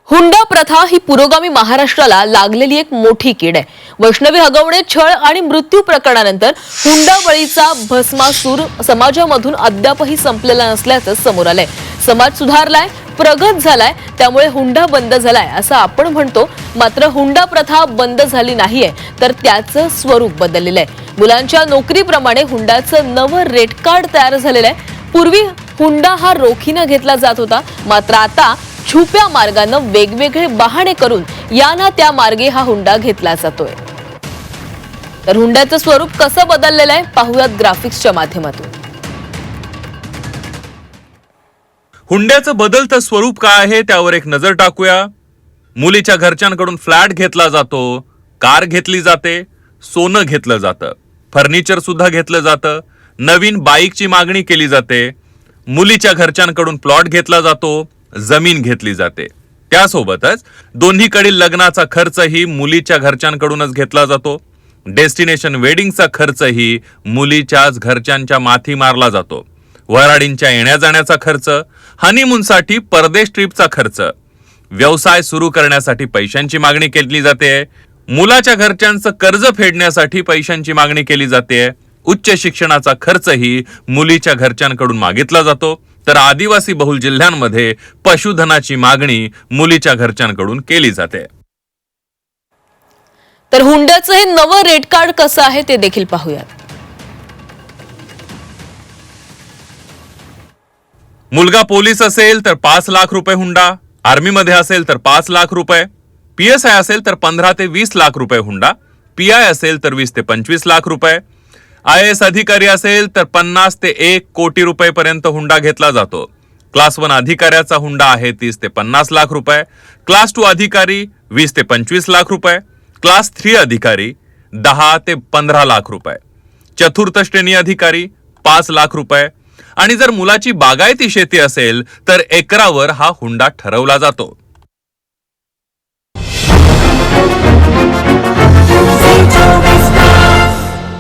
हुंडा प्रथा ही पुरोगामी महाराष्ट्राला लागलेली एक मोठी कीड आहे. वैष्णवी हगवणे, छळ आणि मृत्यू प्रकरणानंतर हुंडा बळीचा भस्मासूर समाजामधून अद्यापही संपलेला नसल्याचं समोर आलंय. समाज सुधारलाय, प्रगत झालाय, त्यामुळे हुंडा बंद झालाय असं आपण म्हणतो. मात्र हुंडा प्रथा बंद झाली नाहीये, तर त्याचं स्वरूप बदललेलं आहे. मुलांच्या नोकरीप्रमाणे हुंडाचं नवं रेट कार्ड तयार झालेलं आहे. पूर्वी हुंडा हा रोखीनं घेतला जात होता, मात्र आता छुप्या मार्गानं वेगवेगळे बहाणे करून या ना त्या मार्गे हा हुंडा घेतला जातोय. तर हुंड्याचं स्वरूप कसं बदललेलं आहे पाहूयात ग्राफिक्सच्या माध्यमातून. हुंड्याचं बदलतं स्वरूप काय आहे त्यावर एक नजर टाकूया. मुलीच्या घरच्यांकडून फ्लॅट घेतला जातो, कार घेतली जाते, सोनं घेतलं जातं, फर्निचर सुद्धा घेतलं जातं, नवीन बाईकची मागणी केली जाते, मुलीच्या घरच्यांकडून प्लॉट घेतला जातो, जमीन घेतली जाते. त्यासोबतच दोन्हीकडील लग्नाचा खर्चही मुलीच्या घरच्यांकडूनच घेतला जातो. डेस्टिनेशन वेडिंगचा खर्चही मुलीच्याच घरच्यांच्या माथी मारला जातो. वऱ्हाडींच्या येण्या जाण्याचा खर्च, हनीमूनसाठी परदेश ट्रिपचा खर्च, व्यवसाय सुरू करण्यासाठी पैशांची मागणी केली जाते, मुलाच्या घरच्यांचं कर्ज फेडण्यासाठी पैशांची मागणी केली जाते, उच्च शिक्षणाचा खर्चही मुलीच्या घरच्यांकडून मागितला जातो. तर आदिवासी बहुल जिल्ह्यांमध्ये पशुधनाची मागणी मुलीच्या घरच्यांकडून केली जाते. तर हुंड्याचं हे नवं रेट कार्ड कसं आहे ते देखील पाहूयात. मुलगा पोलीस असेल तर 5 लाख रुपये हुंडा, आर्मीमध्ये असेल तर 5 लाख रुपये, PSI असेल तर 15 ते 20 लाख रुपये हुंडा, PI असेल तर 20 ते 25 लाख रुपये, IAS अधिकारी असेल तर 50 ते 1 कोटी रुपये पर्यंत हुंडा घेतला जातो. क्लास 1 अधिकाऱ्याचा हुंडा आहे 30 ते 50 लाख रुपये, क्लास 2 अधिकारी 20 ते 25 लाख रुपये, क्लास 3 अधिकारी 10 ते 15 लाख रुपये, चतुर्थ श्रेणी अधिकारी 5 लाख रुपये आणि जर मुलाची बागायती शेती असेल तर एकरावर हा हुंडा ठरवला जातो.